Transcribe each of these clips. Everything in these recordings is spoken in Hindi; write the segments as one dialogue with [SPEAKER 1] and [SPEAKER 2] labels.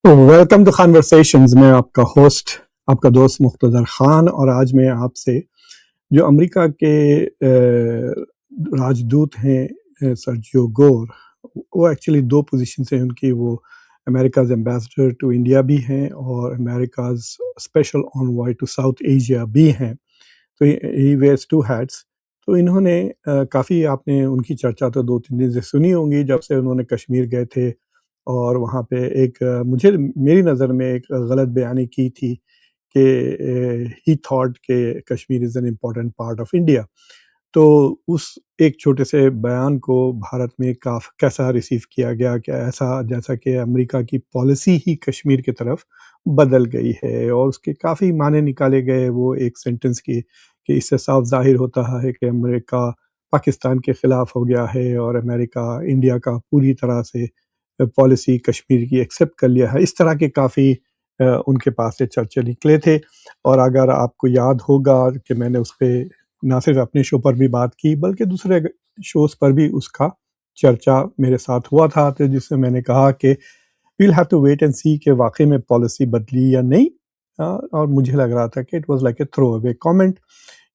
[SPEAKER 1] Welcome to conversations. मैं आपका होस्ट, आपका दोस्त मुख्तदर खान, और आज मैं आपसे जो अमेरिका के राजदूत हैं, सर्जियो गोर, वो एक्चुअली दो पोजीशन हैं उनकी। वो अमेरिकाज एम्बेसडर टू इंडिया भी हैं और America's special envoy to South Asia भी हैं। तो ही वेयर्स टू हैट्स। तो इन्होंने काफ़ी, आपने उनकी चर्चा तो 2-3 दिन से सुनी होंगी, जब से उन्होंने कश्मीर गए थे और वहाँ पे एक मुझे मेरी नज़र में एक गलत बयानी की थी कि ही थॉट के Kashmir is an important part of India. तो उस एक छोटे से बयान को भारत में कैसा रिसीव किया गया? क्या ऐसा जैसा कि अमेरिका की पॉलिसी ही कश्मीर की तरफ बदल गई है, और उसके काफ़ी मायने निकाले गए वो एक सेंटेंस की, कि इससे साफ ज़ाहिर होता है कि अमेरिका पाकिस्तान के ख़िलाफ़ हो गया है और अमेरिका इंडिया का पूरी तरह से पॉलिसी कश्मीर की एक्सेप्ट कर लिया है। इस तरह के काफ़ी उनके पास से चर्चे निकले थे। और अगर आपको याद होगा कि मैंने उस पे ना सिर्फ अपने शो पर भी बात की, बल्कि दूसरे शोज़ पर भी उसका चर्चा मेरे साथ हुआ था, तो जिसमें मैंने कहा कि we'll have to wait and see कि वाक़ई में पॉलिसी बदली या नहीं। और मुझे लग रहा था कि it was like a throw away comment,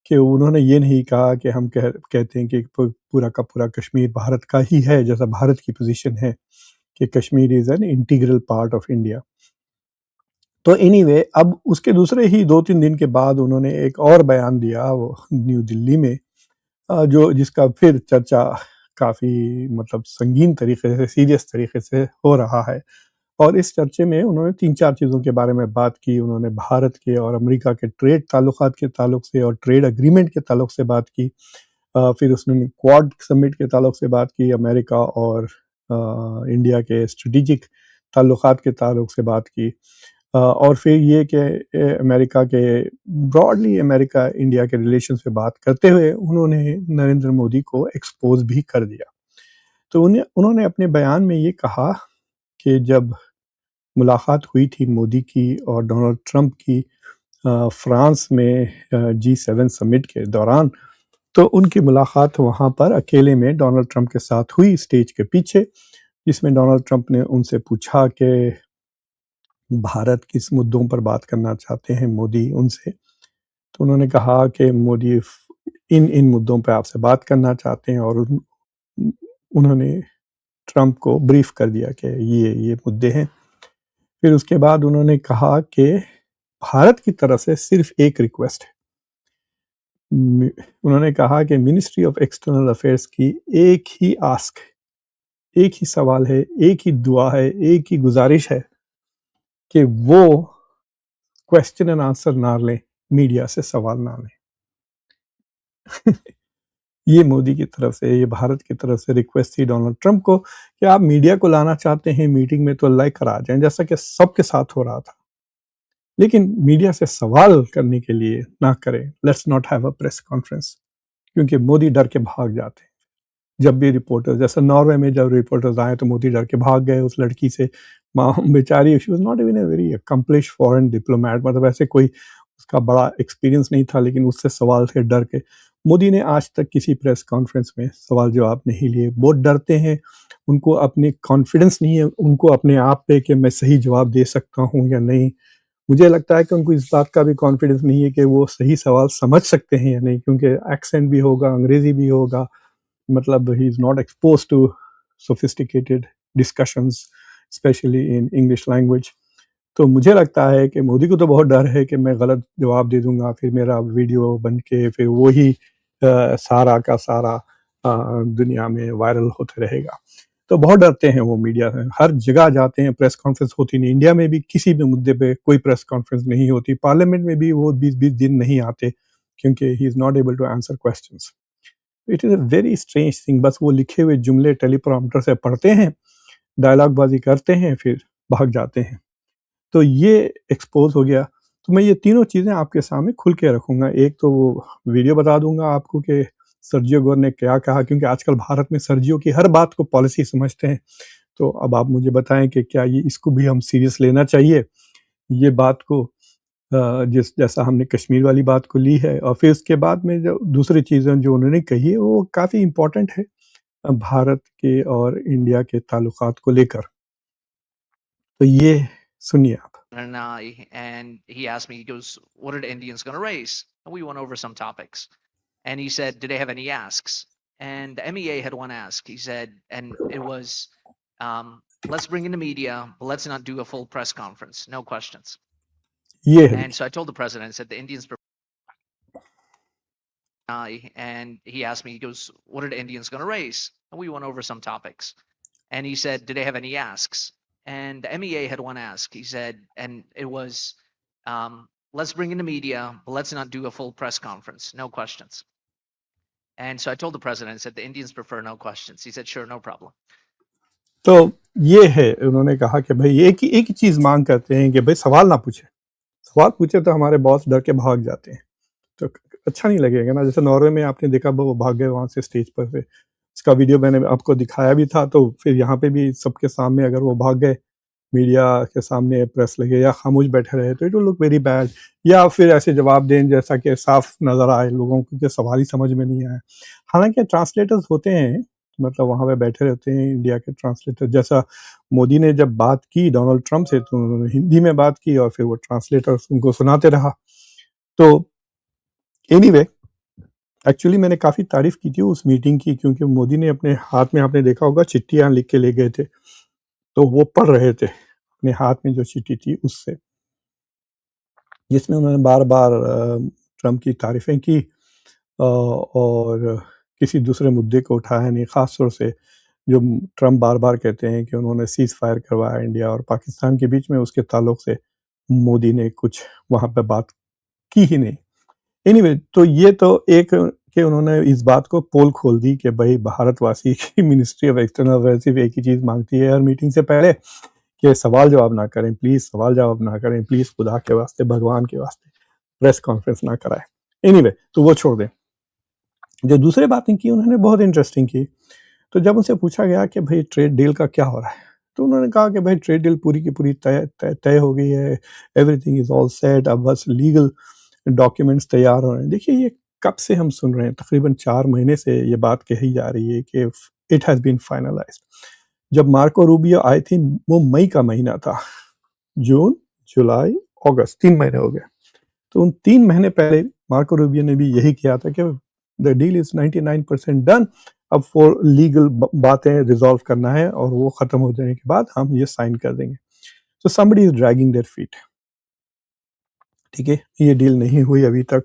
[SPEAKER 1] कि उन्होंने ये नहीं कहा कि हम कहते हैं कि पूरा का पूरा कश्मीर भारत का ही है, जैसा भारत की पोज़ीशन है कि Kashmir is an integral part of India. तो एनीवे, अब उसके दूसरे ही 2-3 दिन के बाद उन्होंने एक और बयान दिया वो न्यू दिल्ली में, जो जिसका फिर चर्चा काफ़ी मतलब संगीन तरीके से, सीरियस तरीके से हो रहा है। और इस चर्चे में उन्होंने 3-4 चीज़ों के बारे में बात की। उन्होंने भारत के और अमेरिका के ट्रेड ताल्लुकात के ताल्लुक से और ट्रेड एग्रीमेंट के ताल्लुक से बात की। फिर उसने क्वाड समिट के ताल्लुक से बात की, अमेरिका और इंडिया के स्ट्रेटेजिक ताल्लुकात के ताल्लुक से बात की। और फिर ये कि अमेरिका के ब्रॉडली अमेरिका इंडिया के रिलेशंस पे बात करते हुए उन्होंने नरेंद्र मोदी को एक्सपोज़ भी कर दिया। तो उन्होंने अपने बयान में ये कहा कि जब मुलाकात हुई थी मोदी की और डोनाल्ड ट्रंप की फ्रांस में G7 समिट के दौरान, तो उनकी मुलाकात वहाँ पर अकेले में डोनाल्ड ट्रंप के साथ हुई स्टेज के पीछे, जिसमें डोनाल्ड ट्रंप ने उनसे पूछा कि भारत किस मुद्दों पर बात करना चाहते हैं मोदी उनसे। तो उन्होंने कहा कि मोदी इन मुद्दों पे आपसे बात करना चाहते हैं, और उन्होंने ट्रंप को ब्रीफ कर दिया कि ये मुद्दे हैं। फिर उसके बाद उन्होंने कहा कि भारत की तरफ से सिर्फ एक रिक्वेस्ट है। उन्होंने कहा कि मिनिस्ट्री ऑफ एक्सटर्नल अफेयर्स की एक ही आस्क है, एक ही सवाल है, एक ही दुआ है, एक ही गुजारिश है कि वो क्वेश्चन एंड आंसर ना लें, मीडिया से सवाल ना लें। ये मोदी की तरफ से, ये भारत की तरफ से रिक्वेस्ट थी डोनाल्ड ट्रंप को कि आप मीडिया को लाना चाहते हैं मीटिंग में तो लेकर आ जाएं, जैसा कि सबके साथ हो रहा था। लेकिन मीडिया से सवाल करने के लिए ना करें, let's not have a press conference, क्योंकि मोदी डर के भाग जाते हैं। जब भी रिपोर्टर्स, जैसे नॉर्वे में जब रिपोर्टर्स आए तो मोदी डर के भाग गए उस लड़की से। बेचारी, she was not even a very accomplished foreign diplomat, मतलब ऐसे कोई उसका बड़ा एक्सपीरियंस नहीं था, लेकिन उससे सवाल थे डर के। मोदी ने आज तक किसी प्रेस कॉन्फ्रेंस में सवाल जवाब नहीं लिए। बहुत डरते हैं, उनको अपनी कॉन्फिडेंस नहीं है उनको अपने आप पे कि मैं सही जवाब दे सकता हूँ या नहीं। मुझे लगता है कि उनको इस बात का भी कॉन्फिडेंस नहीं है कि वो सही सवाल समझ सकते हैं या नहीं, क्योंकि एक्सेंट भी होगा, अंग्रेजी भी होगा, मतलब he is not exposed to sophisticated discussions, specially in English language. तो मुझे लगता है कि मोदी को तो बहुत डर है कि मैं गलत जवाब दे दूँगा, फिर मेरा वीडियो बन के फिर वो ही सारा का सारा दुनिया में वायरल होते रहेगा। तो बहुत डरते हैं वो मीडिया से, हर जगह जाते हैं, प्रेस कॉन्फ्रेंस होती नहीं। इंडिया में भी किसी भी मुद्दे पे कोई प्रेस कॉन्फ्रेंस नहीं होती, पार्लियामेंट में भी वो 20-20 दिन नहीं आते, क्योंकि he is not able to answer questions. It is a very strange thing, बस वो लिखे हुए जुमले टेलीप्रॉम्प्टर से पढ़ते हैं, डायलॉग बाजी करते हैं, फिर भाग जाते हैं। तो ये एक्सपोज़ हो गया। तो मैं ये तीनों चीज़ें आपके सामने खुल के रखूँगा। एक तो वो वीडियो बता दूँगा आपको कि सर्जियो गोर ने क्या कहा, क्योंकि आजकल भारत में सर्जियो की हर बात को पॉलिसी समझते हैं। तो अब आप मुझे बताएँ कि क्या ये इसको भी हम सीरियस लेना चाहिए, ये बात को, जैसा हमने कश्मीर वाली बात को ली है। और फिर उसके बाद में जो दूसरी चीज़ें जो उन्होंने कही है, वो काफ़ी इम्पोर्टेंट है भारत के और इंडिया के ताल्लुकात को लेकर। तो ये सुनिए आप।
[SPEAKER 2] and he asked me, he goes, what are the Indians going to raise? And we went over some topics. And he said, did they have any asks? And the MEA had one ask. He said, and it was, let's bring in the media, but let's not do a full press conference. No questions.
[SPEAKER 1] ये है
[SPEAKER 2] And
[SPEAKER 1] देखिए।
[SPEAKER 2] so I told the president, I said, the Indians, and he asked me, he goes, what are the Indians going to raise? And we went over some topics. And he said, did they have any asks? And the MEA had one ask. He said, and it was, let's bring in the media, but let's not do a full press conference. No questions. And so I told the president, I said, the Indians prefer no questions. He said, sure, no problem.
[SPEAKER 1] तो ये है, उन्होंने कहा कि भाई एक ही चीज़ मांग करते हैं कि भाई सवाल ना पूछे, सवाल पूछे तो हमारे बॉस डर के भाग जाते हैं, तो अच्छा नहीं लगेगा ना। जैसे नॉर्वे में आपने देखा वो भाग गए वहाँ से स्टेज पर से, इसका वीडियो मैंने आपको दिखाया भी था। तो फिर यहाँ पे भी सबके सामने अगर वो भाग गए, मीडिया के सामने प्रेस लगे या खामोश बैठे रहे, तो it will look very bad. या फिर ऐसे जवाब दें जैसा कि साफ नज़र आए लोगों को कि सवाल ही समझ में नहीं आया। हालांकि ट्रांसलेटर्स होते हैं, मतलब वहाँ पे बैठे रहते हैं इंडिया के ट्रांसलेटर। जैसा मोदी ने जब बात की डोनाल्ड ट्रंप से, तो उन्होंने हिंदी में बात की और फिर वो ट्रांसलेटर उनको सुनाते रहा। तो एनीवे, एक्चुअली मैंने काफ़ी तारीफ़ की थी उस मीटिंग की, क्योंकि मोदी ने अपने हाथ में, आपने देखा होगा, चिट्ठियाँ लिख के ले गए थे, तो वो पढ़ रहे थे अपने हाथ में जो चिट्ठी थी उससे, जिसमें उन्होंने बार-बार ट्रंप की तारीफ़ें की और किसी दूसरे मुद्दे को उठाया नहीं। ख़ास तौर से जो ट्रंप बार-बार कहते हैं कि उन्होंने सीज़ फायर करवाया इंडिया और पाकिस्तान के बीच में, उसके ताल्लुक से मोदी ने कुछ वहाँ पे बात की ही नहीं। एनीवे, तो ये तो एक कि उन्होंने इस बात को पोल खोल दी कि भाई भारतवासी की मिनिस्ट्री ऑफ एक्सटर्नल अफेयर्स सिर्फ एक ही चीज़ मांगती है हर मीटिंग से पहले, कि सवाल जवाब ना करें प्लीज़, सवाल जवाब ना करें प्लीज़, खुदा के वास्ते, भगवान के वास्ते प्रेस कॉन्फ्रेंस ना कराएं। एनीवे, तो वो छोड़ दें। जो दूसरी बातें की उन्होंने बहुत इंटरेस्टिंग की। तो जब उनसे पूछा गया कि भाई ट्रेड डील का क्या हो रहा है, तो उन्होंने कहा कि भाई ट्रेड डील पूरी की पूरी तय तय तय हो गई है, एवरीथिंग इज़ ऑल सेट, अब बस लीगल डॉक्यूमेंट्स तैयार हो रहे हैं। देखिए, ये कब से हम सुन रहे हैं, तकरीबन 4 महीने से ये बात कही जा रही है कि इट हैज़ बीन फाइनलाइज्ड। जब मार्को रूबियो आए थे, वो मई का महीना था, जून, जुलाई, अगस्त, 3 महीने हो गए। तो उन 3 महीने पहले मार्को रूबियो ने भी यही किया था कि द डील इज़ 99% डन, अब फॉर लीगल बातें रिज़ॉल्व करना है और वो ख़त्म हो जाने के बाद हम ये साइन कर देंगे। तो somebody is dragging their feet, ठीक है? ये डील नहीं हुई अभी तक।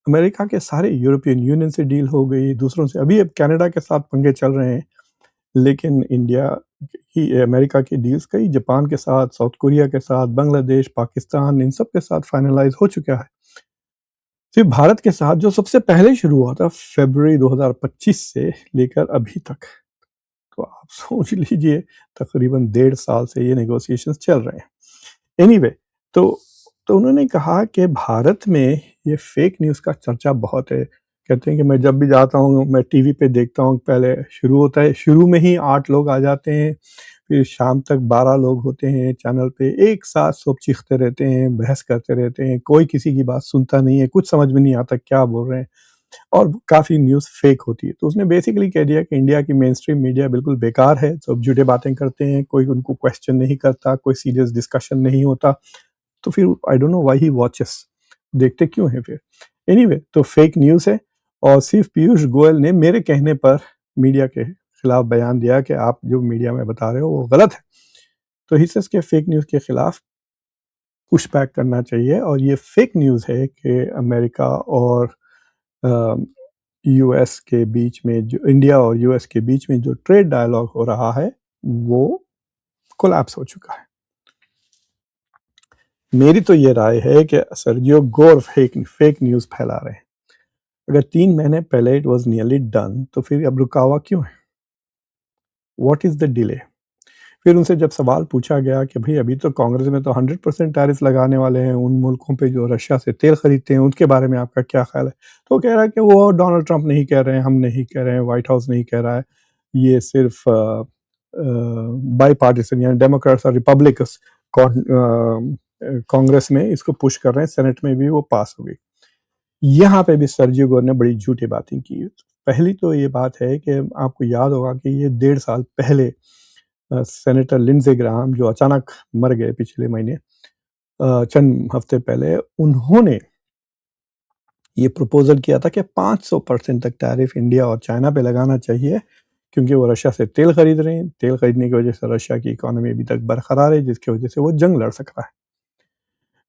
[SPEAKER 1] अमेरिका के सारे यूरोपियन यूनियन से डील हो गई, दूसरों से, अभी अब कनाडा के साथ पंगे चल रहे हैं, लेकिन इंडिया की, अमेरिका की डील्स कई जापान के साथ, साउथ कोरिया के साथ, बांग्लादेश, पाकिस्तान, इन सब के साथ फाइनलाइज़ हो चुका है। सिर्फ भारत के साथ जो सबसे पहले शुरू हुआ था फ़रवरी 2025 से लेकर अभी तक, तो आप सोच लीजिए तकरीबन 1.5 साल से ये नेगोशिएशंस चल रहे हैं। एनीवे, तो उन्होंने कहा कि भारत में ये फेक न्यूज़ का चर्चा बहुत है। कहते हैं कि मैं जब भी जाता हूँ, मैं टीवी पे देखता हूँ, पहले शुरू होता है, शुरू में ही 8 लोग आ जाते हैं, फिर शाम तक 12 लोग होते हैं चैनल पे, एक साथ सब चीखते रहते हैं, बहस करते रहते हैं, कोई किसी की बात सुनता नहीं है, कुछ समझ में नहीं आता क्या बोल रहे हैं और काफ़ी न्यूज़ फेक होती है। तो उसने बेसिकली कह दिया कि इंडिया की मेन स्ट्रीम मीडिया बिल्कुल बेकार है, सब झूठे बातें करते हैं, कोई उनको क्वेश्चन नहीं करता, कोई सीरियस डिस्कशन नहीं होता। तो फिर I don't know why he watches, देखते क्यों हैं फिर? एनीवे, तो फेक न्यूज़ है और सिर्फ पीयूष गोयल ने मेरे कहने पर मीडिया के खिलाफ बयान दिया कि आप जो मीडिया में बता रहे हो वो गलत है। तो ही सेज़ के फेक न्यूज़ के खिलाफ पुश बैक करना चाहिए और ये फेक न्यूज़ है कि अमेरिका और यूएस के बीच में, जो इंडिया और यूएस के बीच में जो ट्रेड डायलॉग हो रहा है वो कोलैप्स हो चुका है। मेरी तो ये राय है कि सर्जियो गोर फेक न्यूज़ फैला रहे हैं। अगर 3 महीने पहले इट वाज़ नियरली डन, तो फिर अब रुका हुआ क्यों है? What is the delay? फिर उनसे जब सवाल पूछा गया कि भाई अभी तो कांग्रेस में तो 100% टैरिफ लगाने वाले हैं उन मुल्कों पे जो रशिया से तेल खरीदते हैं, उसके बारे में आपका क्या ख्याल है? तो वो कह रहा है कि वो डोनाल्ड ट्रंप नहीं कह रहे हैं, हम नहीं कह रहे हैं, व्हाइट हाउस नहीं कह रहा है, ये सिर्फ बाईपार्टिसन यानी डेमोक्रेट्स और रिपब्लिकन्स कांग्रेस में इसको पुश कर रहे हैं, सेनेट में भी वो पास हो गई। यहाँ पे भी सर्जियो गोर ने बड़ी झूठी बातें की। पहली तो ये बात है कि आपको याद होगा कि ये 1.5 साल पहले सेनेटर लिंडसे ग्राहम जो अचानक मर गए पिछले महीने, चंद हफ्ते पहले, उन्होंने ये प्रपोजल किया था कि 500% तक टैरिफ इंडिया और चाइना पे लगाना चाहिए, क्योंकि वो रशिया से तेल खरीद रहे हैं। तेल खरीदने की वजह से रशिया की इकोनॉमी अभी तक बरकरार है, जिसकी वजह से वो जंग लड़ सक रहा है।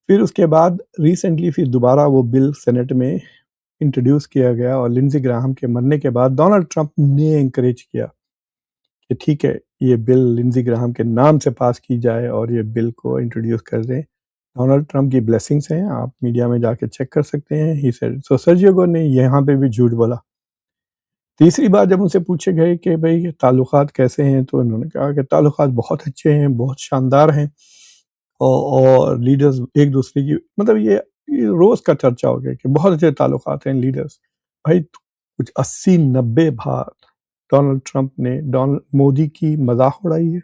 [SPEAKER 1] फिर उसके बाद रिसेंटली फिर दोबारा वो बिल सेनेट में इंट्रोड्यूस किया गया, और लिंडसे ग्राहम के मरने के बाद डोनाल्ड ट्रंप ने एनकरेज किया कि ठीक है, ये बिल लिंडसे ग्राहम के नाम से पास की जाए और ये बिल को इंट्रोड्यूस कर दें। डोनाल्ड ट्रंप की ब्लेसिंग्स हैं, आप मीडिया में जाके चेक कर सकते हैं। He said so. Sergio Gor ने यहाँ पे भी झूठ बोला। तीसरी बार जब उनसे पूछे गए कि भाई ताल्लुकात कैसे हैं, तो उन्होंने कहा कि ताल्लुकात बहुत अच्छे हैं, बहुत शानदार हैं, और लीडर्स एक दूसरे की, मतलब ये रोज का चर्चा हो गया कि बहुत अच्छे ताल्लुकात हैं लीडर्स। भाई कुछ 80-90 बार डोनाल्ड ट्रंप ने डोनाल्ड मोदी की मजाक उड़ाई है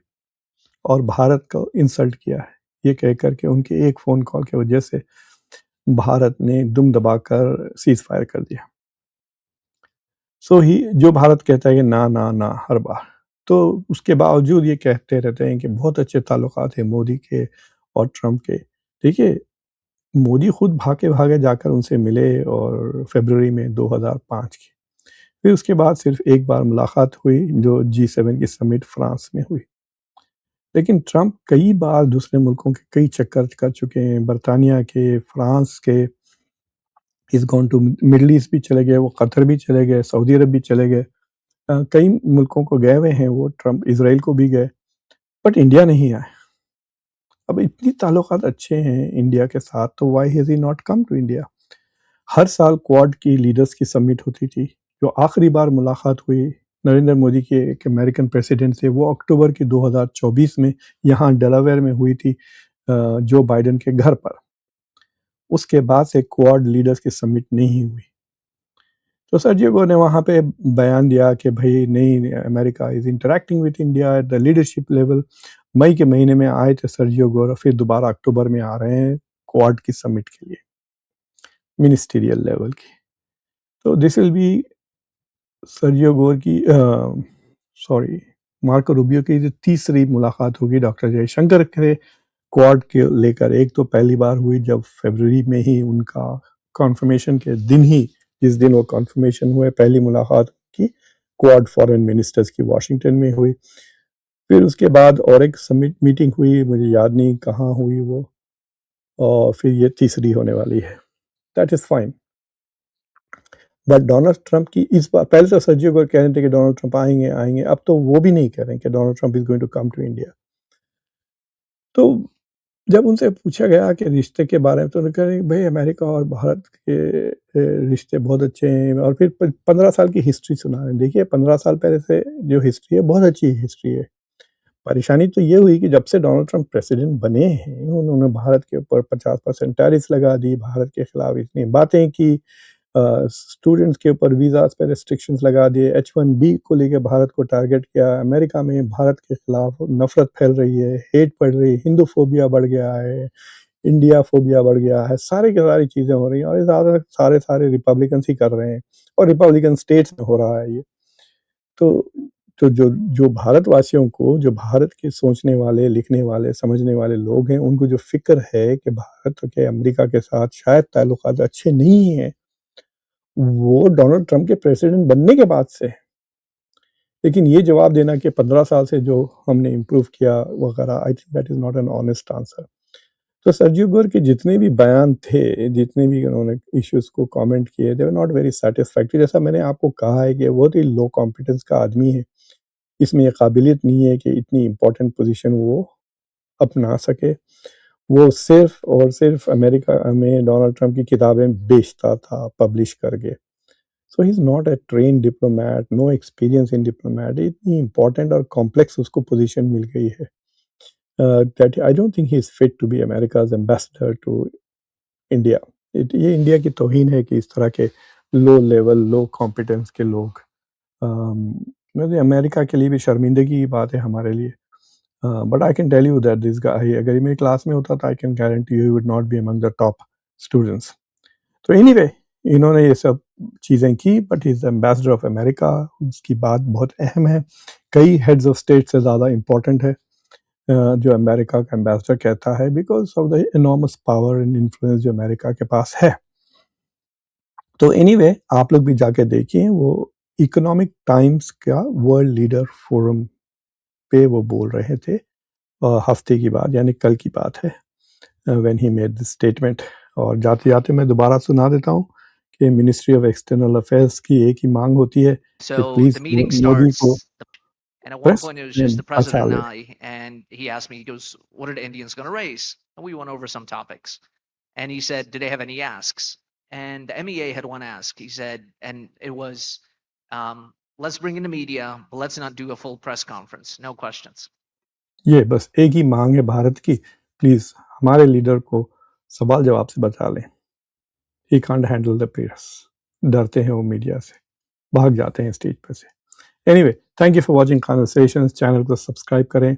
[SPEAKER 1] और भारत को इंसल्ट किया है, ये कहकर के उनके एक फ़ोन कॉल की वजह से भारत ने दुम दबाकर सीज़ फायर कर दिया। सो ही जो भारत कहता है कि ना, ना, ना हर बार, तो उसके बावजूद ये कहते रहते हैं कि बहुत अच्छे ताल्लुकात हैं मोदी के और ट्रंप के। देखिए, मोदी खुद भागे-भागे जाकर उनसे मिले, और फ़रवरी में 2005 की। फिर उसके बाद सिर्फ एक बार मुलाकात हुई, जो G7 की समिट फ्रांस में हुई। लेकिन ट्रंप कई बार दूसरे मुल्कों के कई चक्कर कर चुके हैं, बर्तानिया के, फ्रांस के, he is gone to Middle East भी चले गए, वो कतर भी चले गए, सऊदी अरब भी चले गए। कई मुल्कों को गए हुए हैं वो ट्रंप, इज़राइल को भी गए, बट इंडिया नहीं आए। अब इतनी ताल्लुकात अच्छे हैं इंडिया के साथ, तो why has he not come to India? हर साल क्वाड की लीडर्स की समिट होती थी। जो आखिरी बार मुलाकात हुई नरेंद्र मोदी के एक अमेरिकन प्रेसिडेंट से, वो अक्टूबर की 2024 में यहाँ डेलावेयर में हुई थी, जो बाइडेन के घर पर। उसके बाद से क्वाड लीडर्स की समिट नहीं हुई। तो सर्जियो गोर ने वहाँ पे बयान दिया कि भाई नहीं, America is interacting with India at the leadership level. मई के महीने में आए थे सर्जियो गोर, और फिर दोबारा अक्टूबर में आ रहे हैं क्वाड की समिट के लिए, मिनिस्टीरियल लेवल की। तो this will be Sergio Gor की, सॉरी, मार्को रूबियो की जो तीसरी मुलाकात होगी डॉक्टर जयशंकर के क्वाड के लेकर। एक तो पहली बार हुई जब फरवरी में ही उनका कॉन्फर्मेशन के दिन ही, जिस दिन वो कॉन्फर्मेशन हुए, पहली मुलाकात की क्वाड फॉरेन मिनिस्टर्स की वाशिंगटन में हुई। फिर उसके बाद और एक समिट मीटिंग हुई, मुझे याद नहीं कहाँ हुई वो, और फिर ये तीसरी होने वाली है। That is fine. But Donald Trump की इस बार, पहले तो सर्जियो गोर कह रहे थे कि डोनाल्ड ट्रंप आएंगे आएंगे, अब तो वो भी नहीं कह रहे हैं कि Donald Trump is going to come to India. तो जब उनसे पूछा गया कि रिश्ते के बारे में, तो उन्होंने कहा भाई अमेरिका और भारत के रिश्ते बहुत अच्छे हैं, और फिर 15 साल की हिस्ट्री सुना रहे हैं। देखिए, 15 साल पहले से जो हिस्ट्री है, बहुत अच्छी हिस्ट्री है। परेशानी तो ये हुई कि जब से डोनाल्ड ट्रंप प्रेसिडेंट बने हैं, उन्होंने भारत के ऊपर 50% टैरिफ लगा दी, भारत के खिलाफ इतनी बातें की, स्टूडेंट्स के ऊपर वीज़ास पे रिस्ट्रिक्शंस लगा दिए, H1B को लेके भारत को टारगेट किया। अमेरिका में भारत के खिलाफ नफरत फैल रही है, हेट बढ़ रही है, हिंदू फोबिया बढ़ गया है, इंडिया फोबिया बढ़ गया है, सारी की सारी चीज़ें हो रही हैं, और ये ज़्यादा सारे रिपब्लिकन्स ही कर रहे हैं, और रिपब्लिकन स्टेट्स में हो रहा है ये। तो जो जो भारतवासियों को, जो भारत के सोचने वाले, लिखने वाले, समझने वाले लोग हैं, उनको जो फ़िक्र है कि भारत के अमेरिका के साथ शायद ताल्लुकात अच्छे नहीं हैं, वो डोनाल्ड ट्रंप के प्रेसिडेंट बनने के बाद से। लेकिन ये जवाब देना कि 15 साल से जो हमने इम्प्रूव किया वगैरह, I think that is not an honest answer. तो सर्जियो गोर के जितने भी बयान थे, जितने भी उन्होंने इश्यूज़ को कमेंट किए, दे वर नॉट वेरी सैटिस्फैक्टरी। जैसा मैंने आपको कहा है कि बहुत ही लो कॉम्पिटेंस का आदमी है। इसमें ये काबिलियत नहीं है कि इतनी इम्पोर्टेंट पोज़ीशन वो अपना सके। वो सिर्फ़ और सिर्फ़ अमेरिका में डोनाल्ड ट्रंप की किताबें बेचता था, पब्लिश करके। So he is not a trained diplomat, no experience in diplomat. इतनी इम्पोर्टेंट और कॉम्प्लेक्स उसको पोज़ीशन मिल गई है, that I don't think he is fit to be America's ambassador to India. ये इंडिया की तौहीन है कि इस तरह के लो लेवल, लो कॉम्पिटेंस के लोग, वैसे अमेरिका के लिए भी शर्मिंदगी की बात है हमारे लिए। But I can tell you that this guy, अगर ये मेरी क्लास में होता, तो I can guarantee you he would not be among the top students. तो एनीवे, इन्होंने ये सब चीज़ें की, but he is the ambassador of America. उसकी बात बहुत अहम है, कई हेड्स ऑफ स्टेट से ज़्यादा इम्पोर्टेंट है जो अमेरिका का एम्बेसडर कहता है, because of the enormous power and influence जो अमेरिका के पास है। तो एनीवे आप लोग भी जाके देखिए, वो इकोनॉमिक टाइम्स का वर्ल्ड लीडर फोरम पे वो बोल रहे थे हफ्ते की बात, यानी कल की बात है, when he made this statement. और जाते जाते मैं दोबारा सुना देता हूँ कि मिनिस्ट्री ऑफ एक्सटर्नल अफेयर्स की एक ही मांग होती है कि
[SPEAKER 2] So
[SPEAKER 1] please
[SPEAKER 2] the meeting
[SPEAKER 1] Modi को
[SPEAKER 2] starts, and at one
[SPEAKER 1] press
[SPEAKER 2] point it was just
[SPEAKER 1] में
[SPEAKER 2] the president
[SPEAKER 1] बचा
[SPEAKER 2] and
[SPEAKER 1] ले।
[SPEAKER 2] I, and he asked me, he goes, "What are the Indians going to raise?" And we went over some topics, and he said, "Do they have any asks?" And the MEA had one ask. He said, and it was, "Let's bring in the media, but let's not do a full press conference. No questions."
[SPEAKER 1] ये बस एक ही मांग है भारत की, प्लीज़ हमारे लीडर को सवाल जवाब से बचा लें। He can't handle the press. डरते हैं वो मीडिया से, भाग जाते हैं स्टेज पर से। Anyway, thank you for watching conversations. Channel को सब्सक्राइब करें,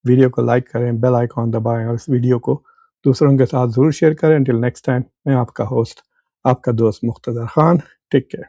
[SPEAKER 1] वीडियो को लाइक करें, बेल आइकॉन दबाएं और इस वीडियो को दूसरों के साथ ज़रूर शेयर करें। टिल नेक्स्ट टाइम, मैं आपका होस्ट, आपका दोस्त मुख्तदर खान। Take care.